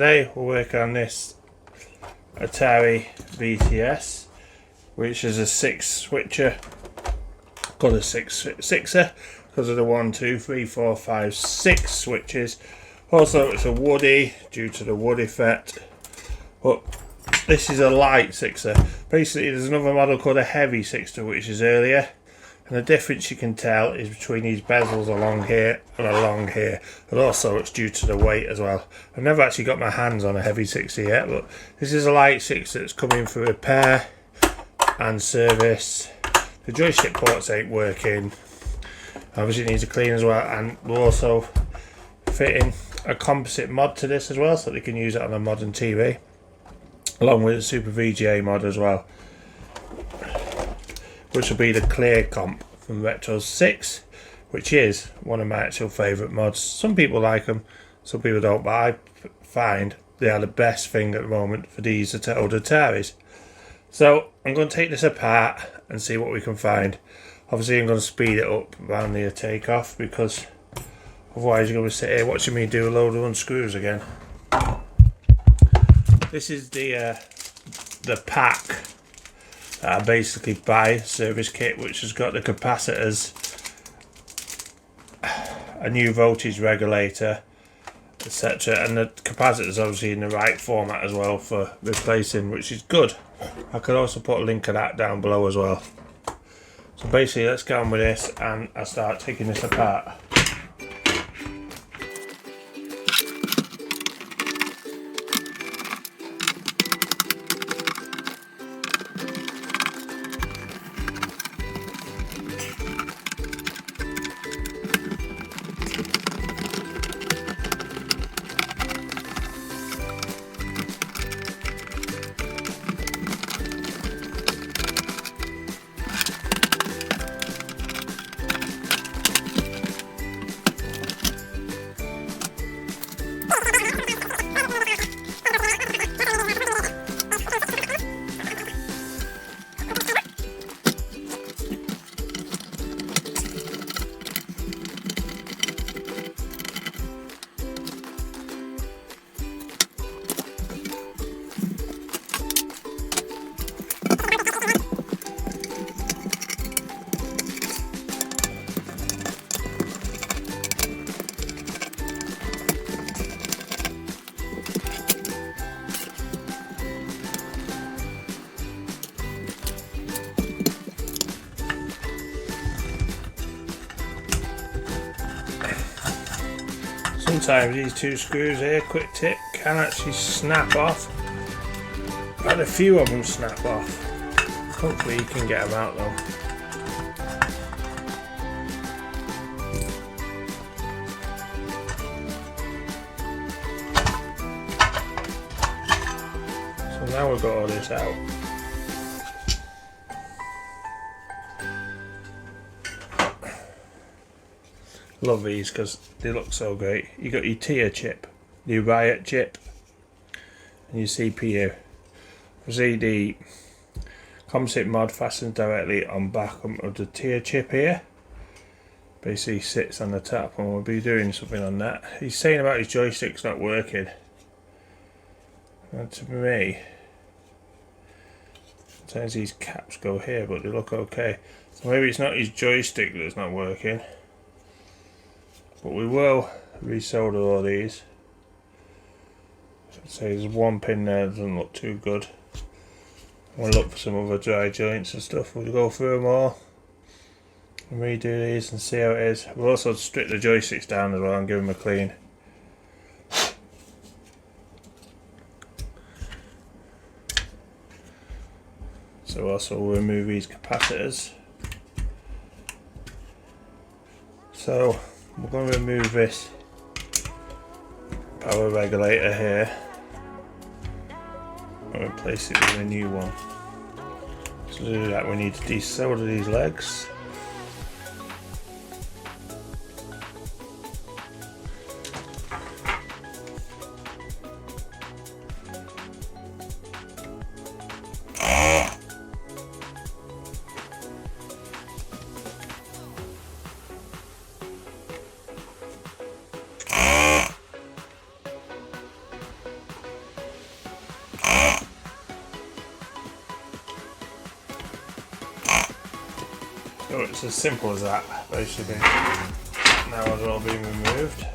today we're working on this Atari VTS, which is a 6 switcher, called a sixer because of the 1, 2, 3, 4, 5, 6 switches. Also it's a woody due to the wood effect, but this is a light sixer. Basically there's another model called a heavy sixer which is earlier, and the difference you can tell is between these bezels along here and along here, and also it's due to the weight as well. I've never actually got my hands on a heavy sixer yet, but this is a light sixer that's coming for repair and service. The joystick ports ain't working, obviously it needs a clean as well, and we're also fitting a composite mod to this as well so they can use it on a modern TV, along with a Super VGA mod as well, which will be the Cleancomp from Retro 6, which is one of my actual favourite mods. Some people like them, some people don't, but I find they are the best thing at the moment for these old Ataris. So I'm going to take this apart and see what we can find. Obviously I'm going to speed it up around the takeoff, because otherwise you're going to sit here watching me do a load of unscrews again. This is the pack that I basically buy, service kit, which has got the capacitors, a new voltage regulator, etc. And the capacitors obviously in the right format as well for replacing, which is good. I could also put a link of that down below as well. So basically let's get on with this and I'll start taking this apart. Sometimes these two screws here, quick tip, can actually snap off. I've had a few of them snap off. Hopefully you can get them out though. So now we've got all this out. Love these because they look so great. You got your tier chip, your riot chip, and your CPU. See the composite mod fastens directly on back of the tier chip here. Basically sits on the top, and we'll be doing something on that. He's saying about his joystick's not working. And to me, sometimes these caps go here, but they look okay. So maybe it's not his joystick that's not working. But we will resolder all these. I'd say there's one pin there that doesn't look too good. We'll look for some other dry joints and stuff. We'll go through them all and redo these and see how it is. We'll also strip the joysticks down as well and give them a clean. So also we'll remove these capacitors. So we're going to remove this power regulator here and replace it with a new one. So to do that we need to desolder these legs. So it's as simple as that, basically. Now it's all been removed.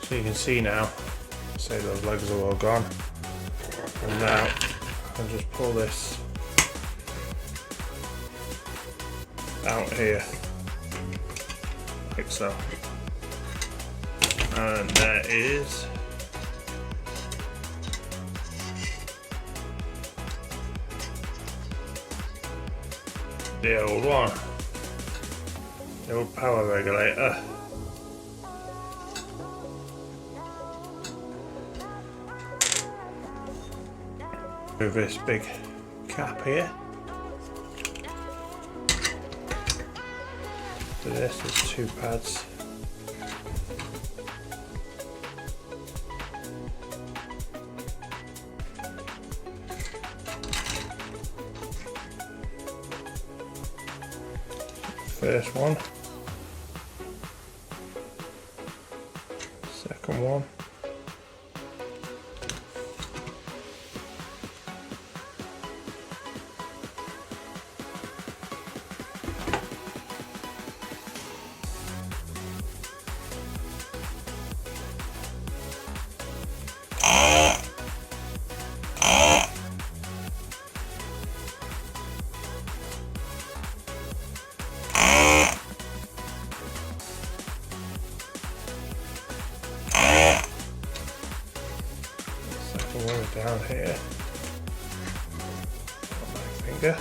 So you can see now, say those legs are all gone. And now I'll just pull this out here, like so. And there is the old one, the old power regulator. With this big cap here. So this is 2 pads. First one. Second one. Down here on my finger.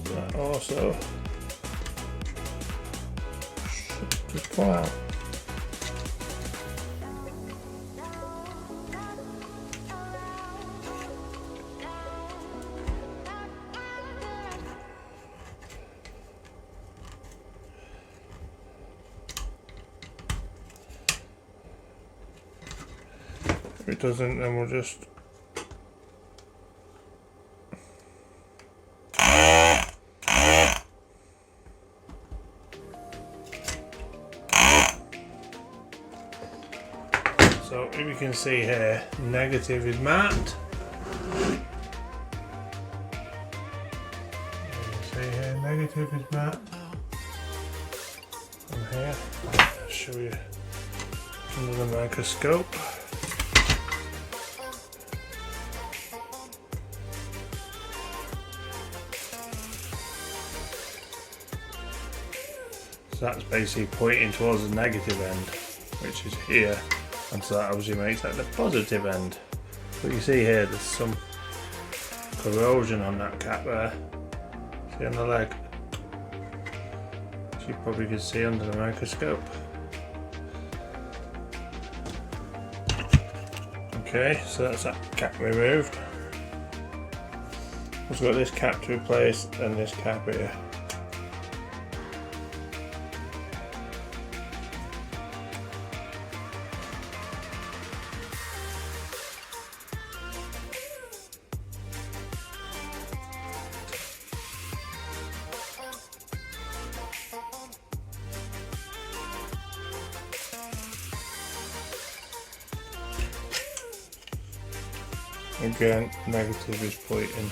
That also should just come out. If it doesn't, then we'll just so if you can see here, negative is matte. You can see here, negative is matte. And here, I'll show you under the microscope. So that's basically pointing towards the negative end, which is here, and so that obviously makes that the positive end. But you see here, there's some corrosion on that cap there. See on the leg? Which you probably can see under the microscope. Okay, so that's that cap removed. We've got this cap to replace and this cap here. Again, negative is pointing.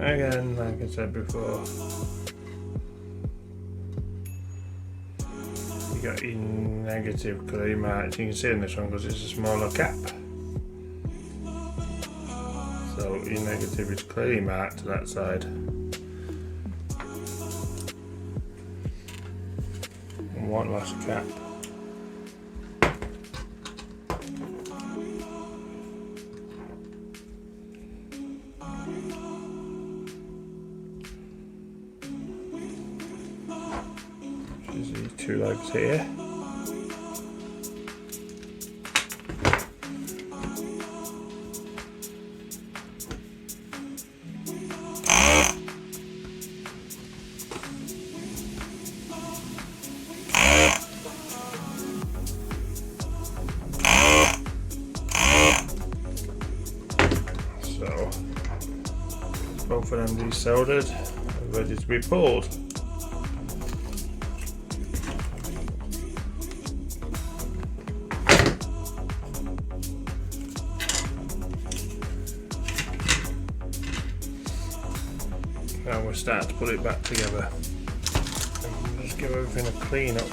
Again, like I said before, you got your negative clear marks. You can see in this one because it's a smaller cap. So your negative is clearly marked to that side. And one last cap. These two legs here. So both of them desoldered and ready to be pulled. Now we're starting to put it back together. And we'll just give everything a clean up.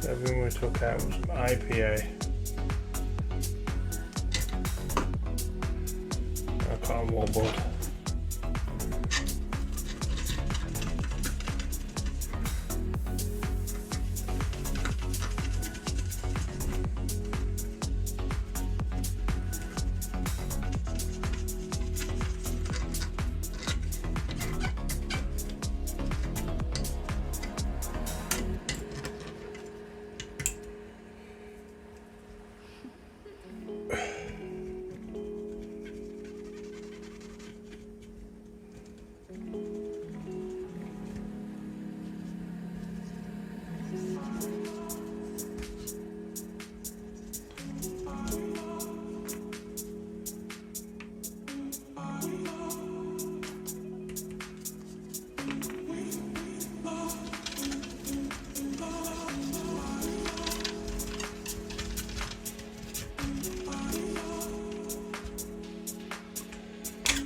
So everything we took out was some IPA. And cotton wool bud.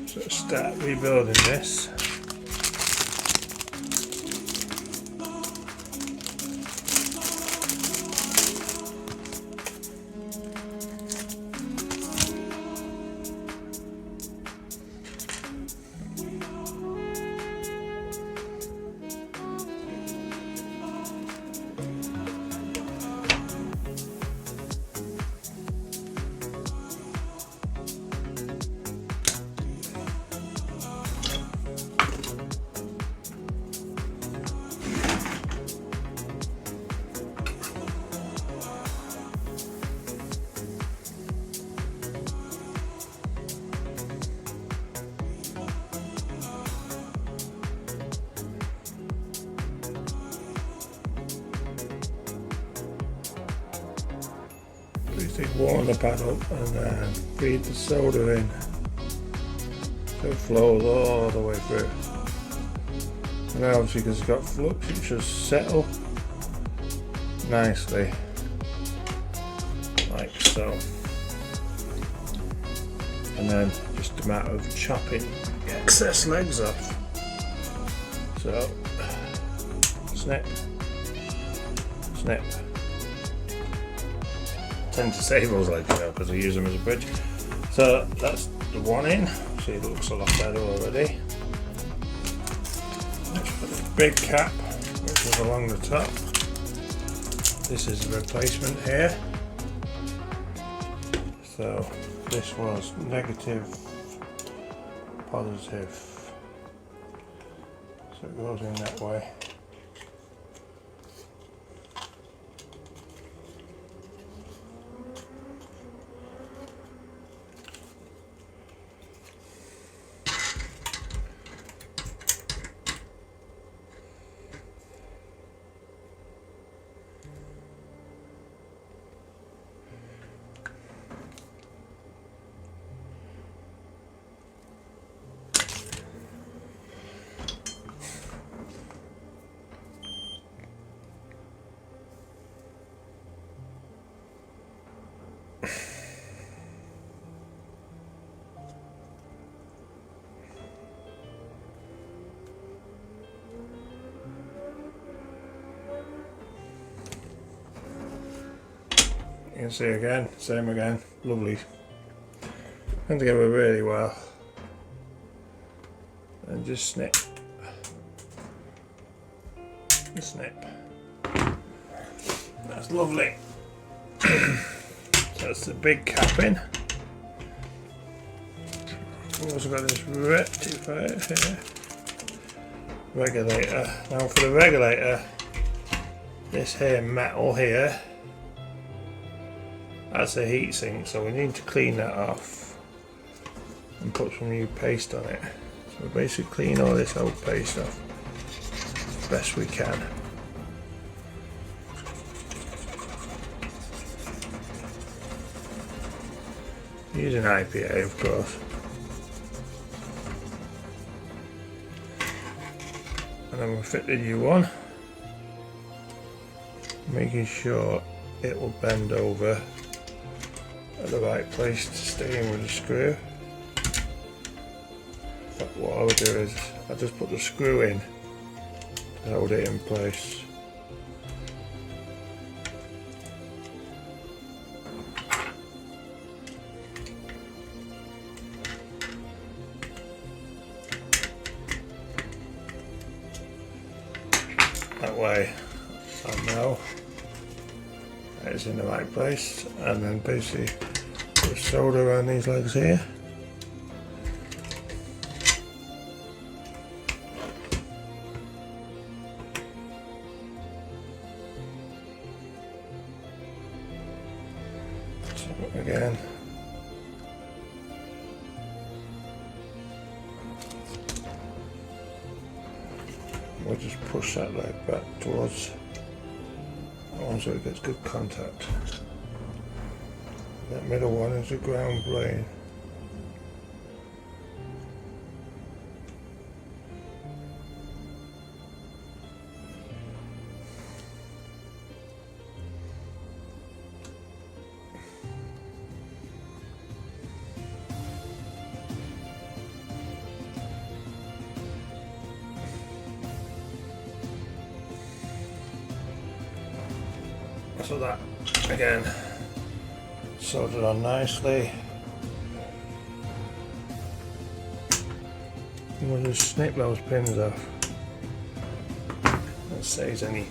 So start rebuilding this. Basically warm the pad up and feed the solder in so it flows all the way through. And now obviously because it's got flux it should settle nicely like so. And then just a matter of chopping the excess legs off. So snip, snip. Tend to save those legs now because I use them as a bridge. So that's the one in. See, it looks a lot better already. Let's put the big cap, which is along the top. This is the replacement here. So this was negative, positive. So it goes in that way. can see again, same again, lovely. Come together really well. And just snip. And snip. That's lovely. So that's the big capping. We've also got this rectifier here. Regulator. Now for the regulator, this here metal here, that's a heatsink, so we need to clean that off and put some new paste on it. So basically clean all this old paste off as best we can. Using IPA, of course. And then we'll fit the new one, making sure it will bend over at the right place to stay in with the screw. But what I would do is I just put the screw in to hold it in place. That way I know it's in the right place, and then basically put solder around these legs here. So again, we'll just push that leg back towards that one so it gets good contact. That middle one is a ground plane. So that again soldered on nicely. And we'll just snip those pins off. That saves any.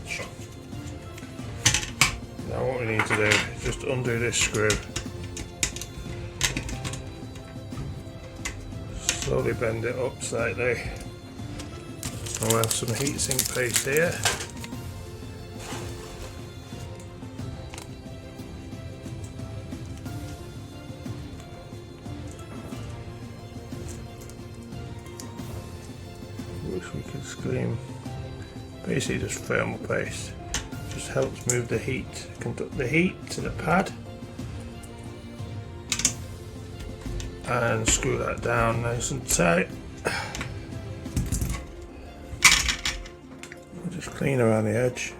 Now what we need to do is just undo this screw. Slowly bend it up slightly. And we'll have some heatsink paste here. Which we can scream, basically just thermal paste, just helps move the heat, conduct the heat to the pad, and screw that down nice and tight. We'll just clean around the edge,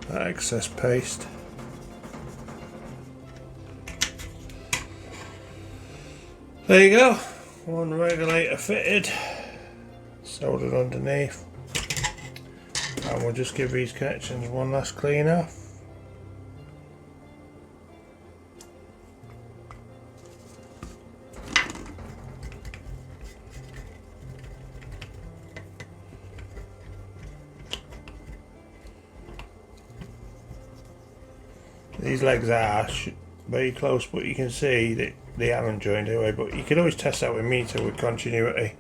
that excess paste. There you go, one regulator fitted. Soldered underneath, and we'll just give these connections one last clean off. These legs are very close, but you can see that they haven't joined anyway, but you can always test that with meter with continuity.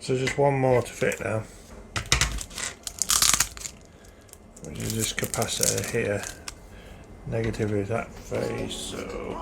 So just one more to fit now, which is this capacitor here. Negative is that face, so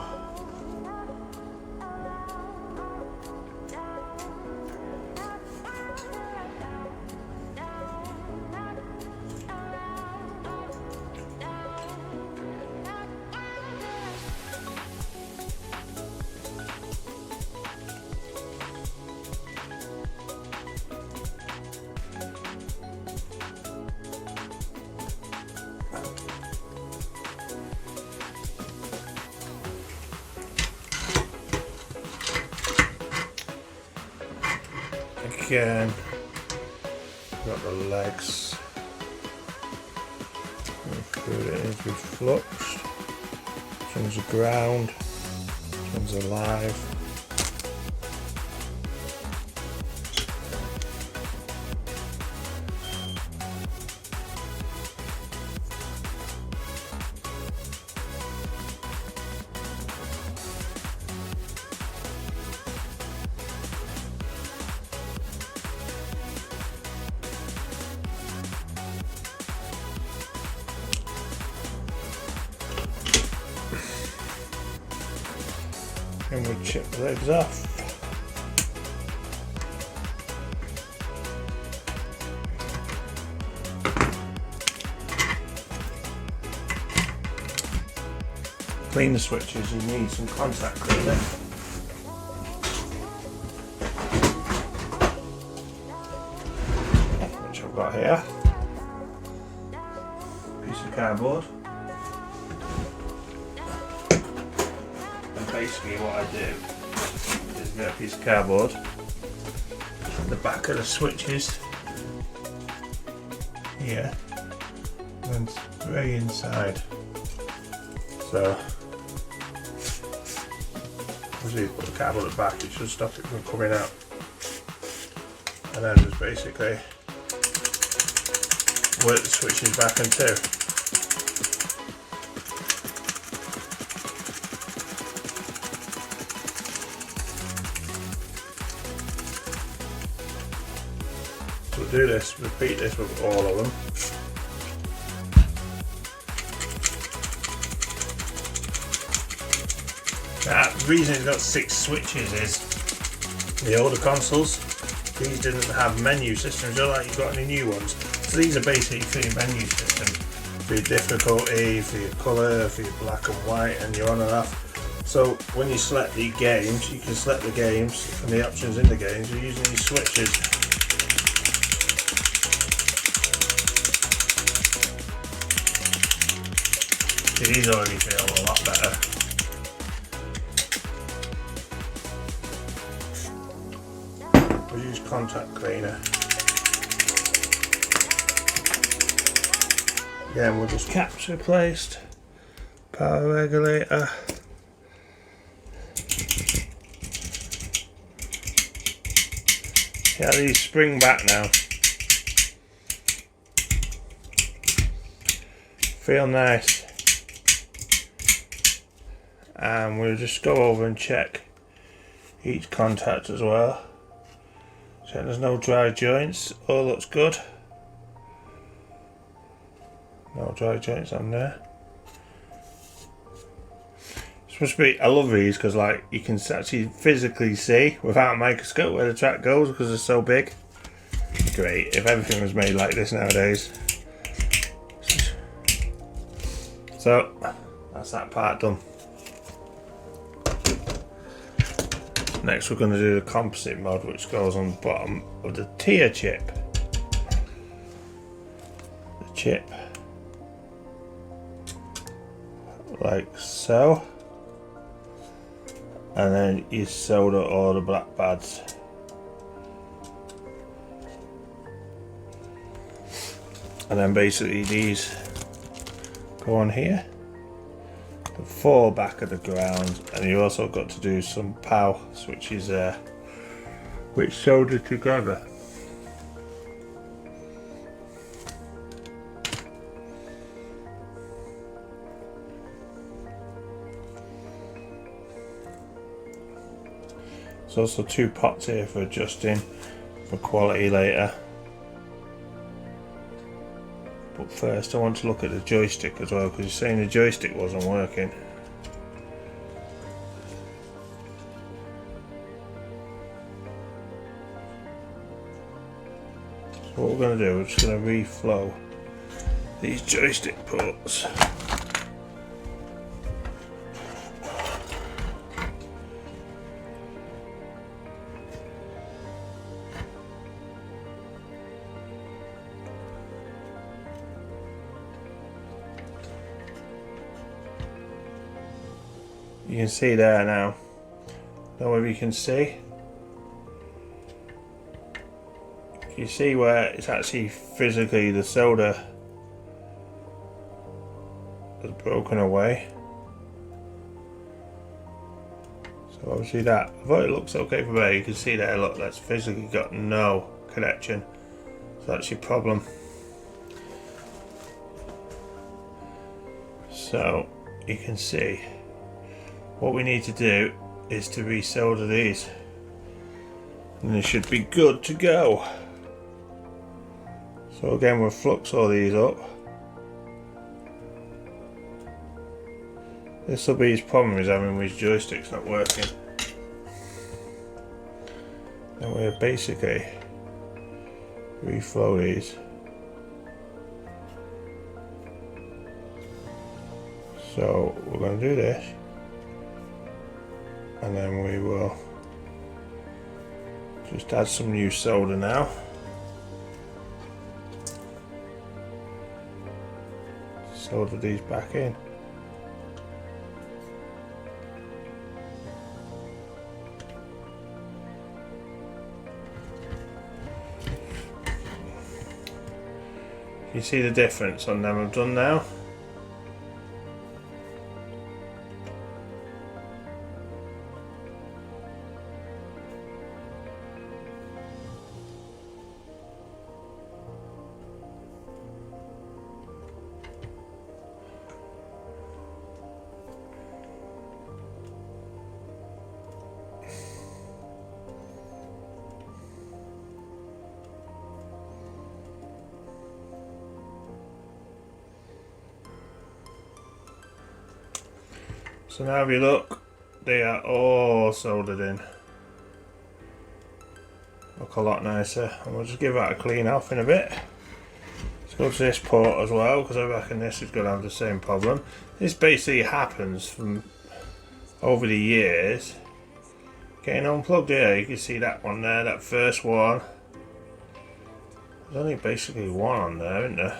again, got the legs, include it needs to be fluxed. one's a ground, this one's a live. And we'll chip the legs off. Clean the switches, you need some contact cleaner. Which I've got here. Piece of cardboard. Basically what I do is get a piece of cardboard, the back of the switches here, and spray inside. So obviously you put the cardboard at the back, it should stop it from coming out. And then just basically work the switches back and two. We'll do this, repeat this with all of them. Now, the reason it's got 6 switches is the older consoles, these didn't have menu systems, just like you've got any new ones. So these are basically for your menu system, for your difficulty, for your colour, for your black and white, and your on and off. So when you select the games, you can select the games and the options in the games you're using these switches. These already feel a lot better. We'll use contact cleaner. Again, we'll just caps replaced. Power regulator. Yeah, these spring back now. Feel nice. And we'll just go over and check each contact as well. So there's no dry joints, all looks good. No dry joints on there. It's supposed to be, I love these because like you can actually physically see without a microscope where the track goes because it's so big. Great, if everything was made like this nowadays. So that's that part done. Next we're going to do the composite mod, which goes on the bottom of the tier chip. The chip, like so, and then you solder all the black pads. And then basically these go on here. The 4 back of the ground, and you also got to do some POW switches there, which solder together. There's also 2 pots here for adjusting for quality later. But first I want to look at the joystick as well, because you're saying the joystick wasn't working. So what we're going to do, we're just going to reflow these joystick ports. You can see there now. Don't know if you can see. You see where it's actually physically the solder has broken away. So obviously that, although it looks okay from there, you can see there, look, that's physically got no connection. So that's your problem. So you can see what we need to do is to resolder these, and they should be good to go. So again, we'll flux all these up. This will be his problem, is having his joysticks not working. And we'll basically reflow these. So we're going to do this, and then we will just add some new solder now. Solder these back in. You see the difference on them I've done now? So now if you look, they are all soldered in. Look a lot nicer, and we'll just give that a clean off in a bit. Let's go to this port as well, because I reckon this is going to have the same problem. This basically happens from over the years. Getting unplugged here, you can see that one there, that first one. There's only basically one on there, isn't there?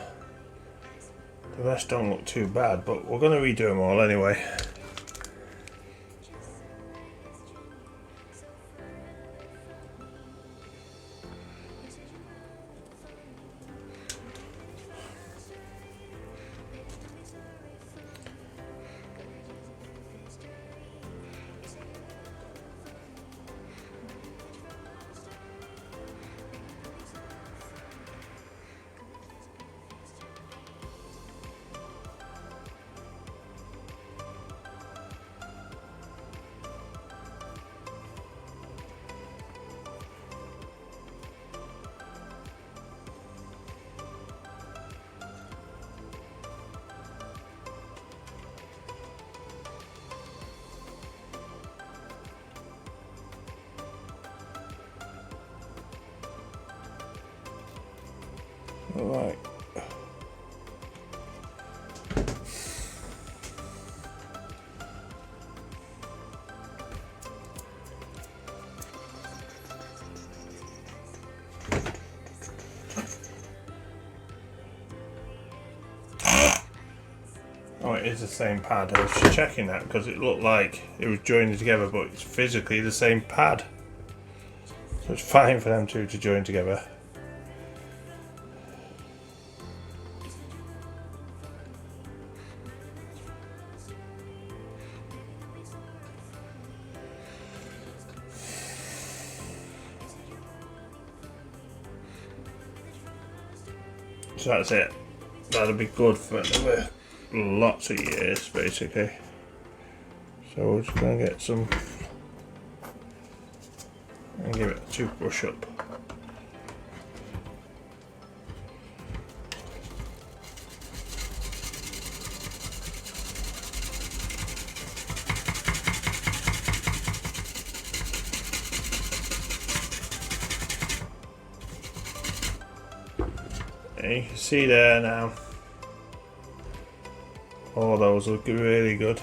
The rest don't look too bad, but we're going to redo them all anyway. Right. Oh, it is the same pad. I was just checking that because it looked like it was joined together, but it's physically the same pad. So it's fine for them two to join together. So that's it. That'll be good for another lots of years, basically. So we're just going to get some and give it a toothbrush up. And you can see there now, all those look really good.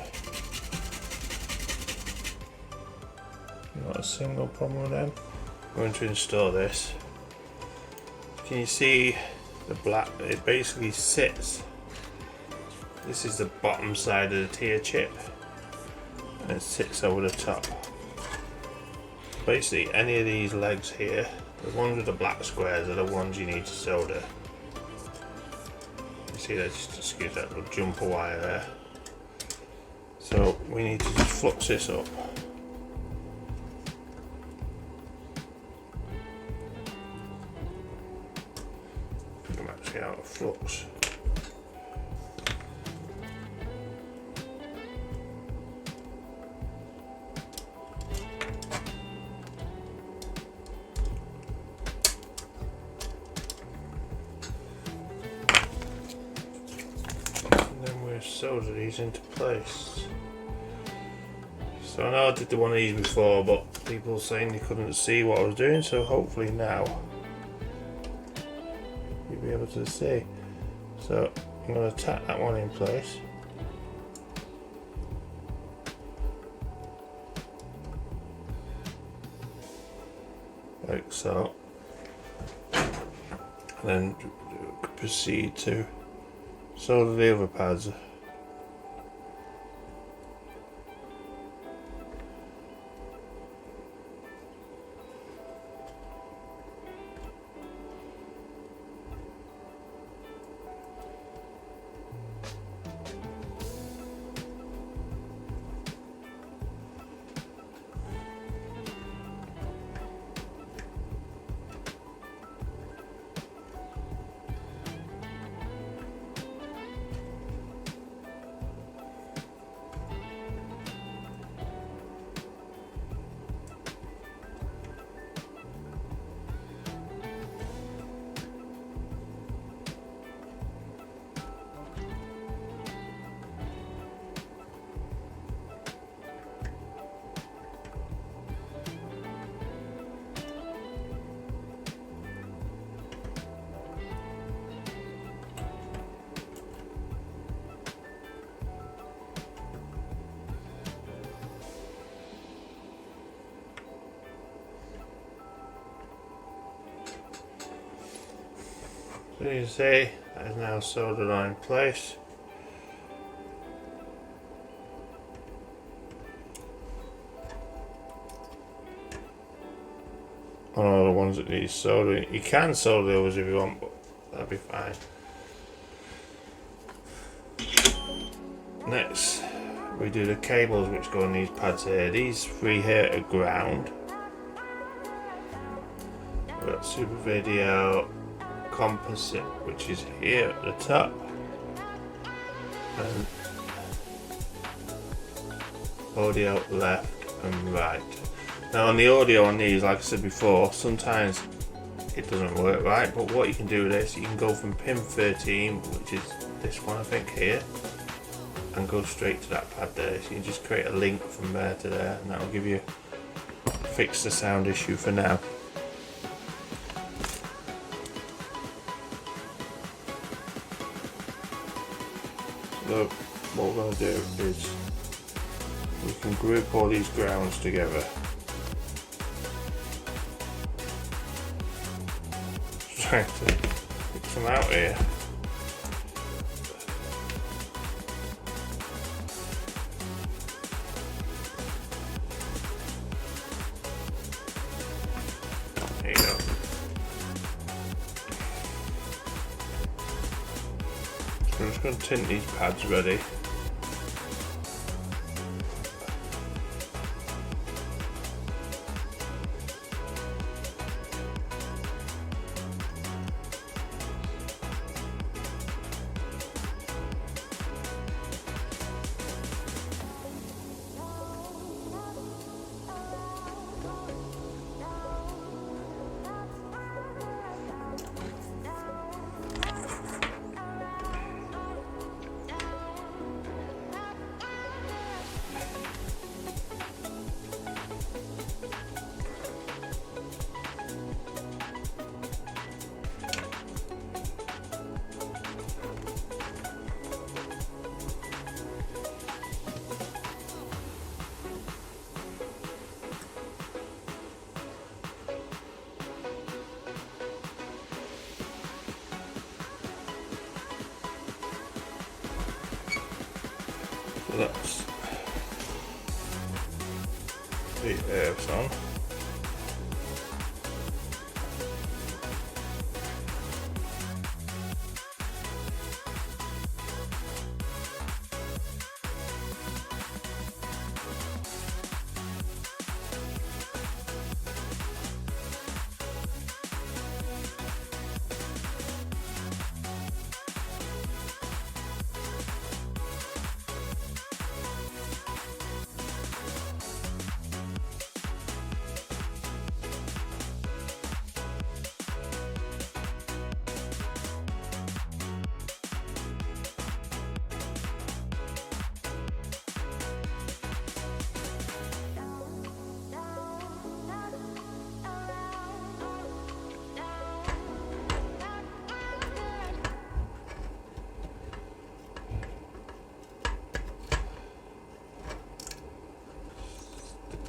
Not a single problem with them. I'm going to install this. Can you see the black? It basically sits. This is the bottom side of the tier chip, and it sits over the top. Basically, any of these legs here, the ones with the black squares, are the ones you need to solder. See, that just gives that little jumper wire there. So we need to just flux this up. be out of flux. Solder these into place. So I know I did the one of these before, but people were saying they couldn't see what I was doing, so hopefully now you'll be able to see. So I'm going to tap that one in place. Like so. And then proceed to solder the other pads. So you can see that is now soldered on in place. On all the ones that need soldering. You can solder those if you want, but that'll be fine. Next, we do the cables which go on these pads here. These three here are ground. We've got Super Video, Composite, which is here at the top, and audio left and right. Now on the audio on these, like I said before, sometimes it doesn't work right, but what you can do with this, you can go from pin 13, which is this one I think here, and go straight to that pad there. So you can just create a link from there to there, and that will give you fix the sound issue for now. So what we're going to do is we can group all these grounds together. Just trying to fix them out here. There you go. So I'm just going to tint these pads ready. So that's the earths on.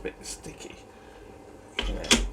bit sticky. Okay.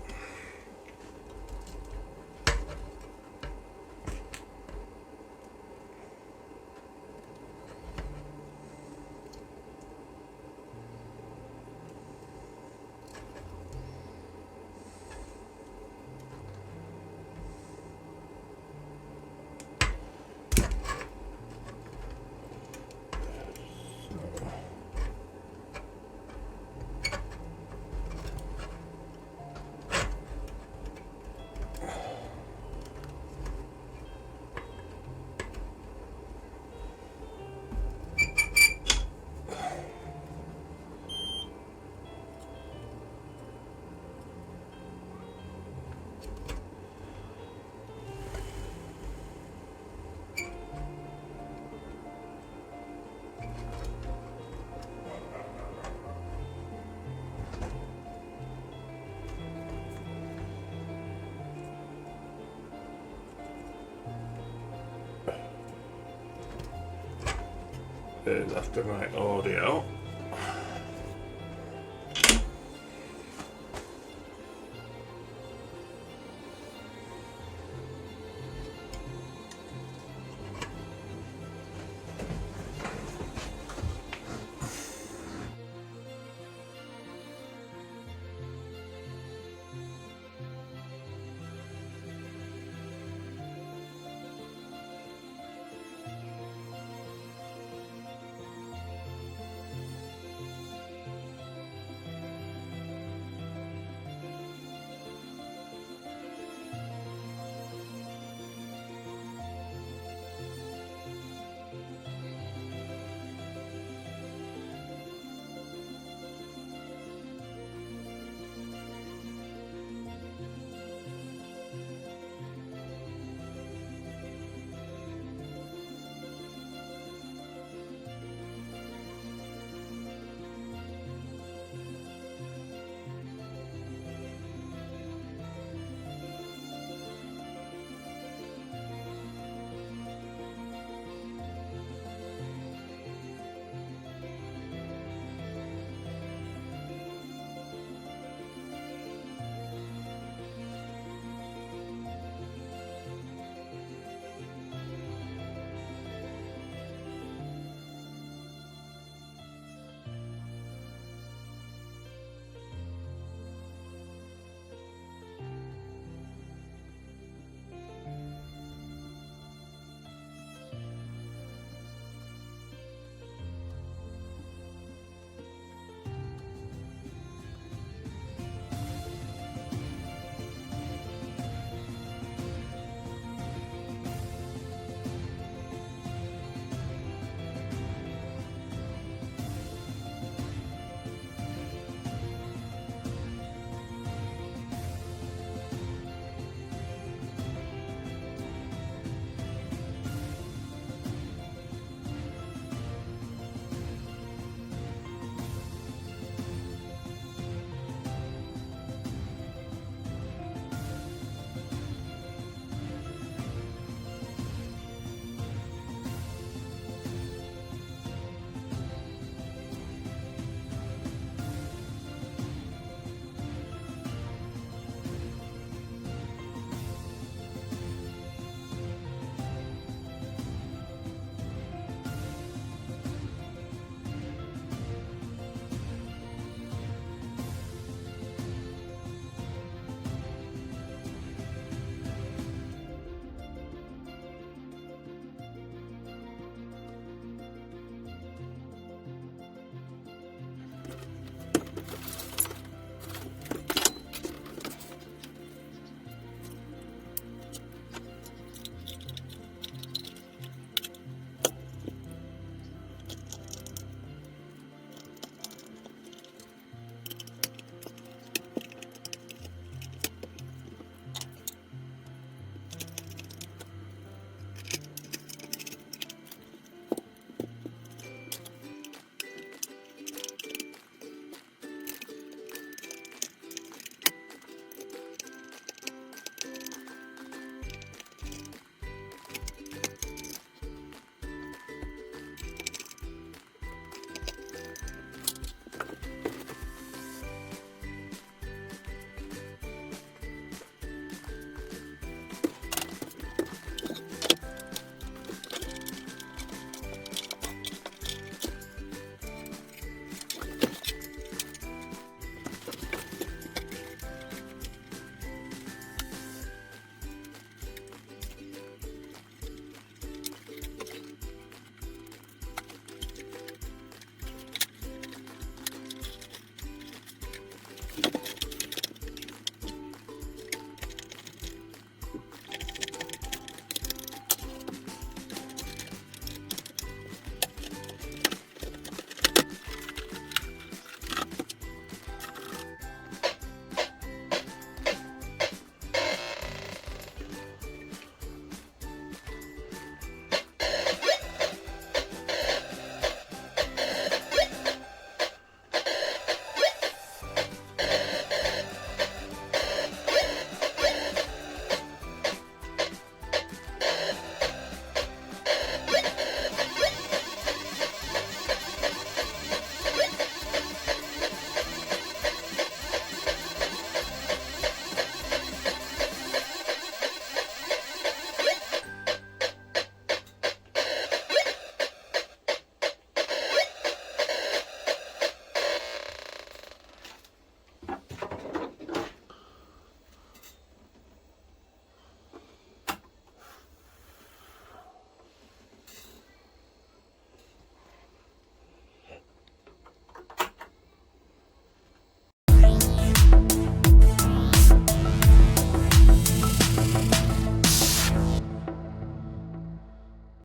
There's after my audio.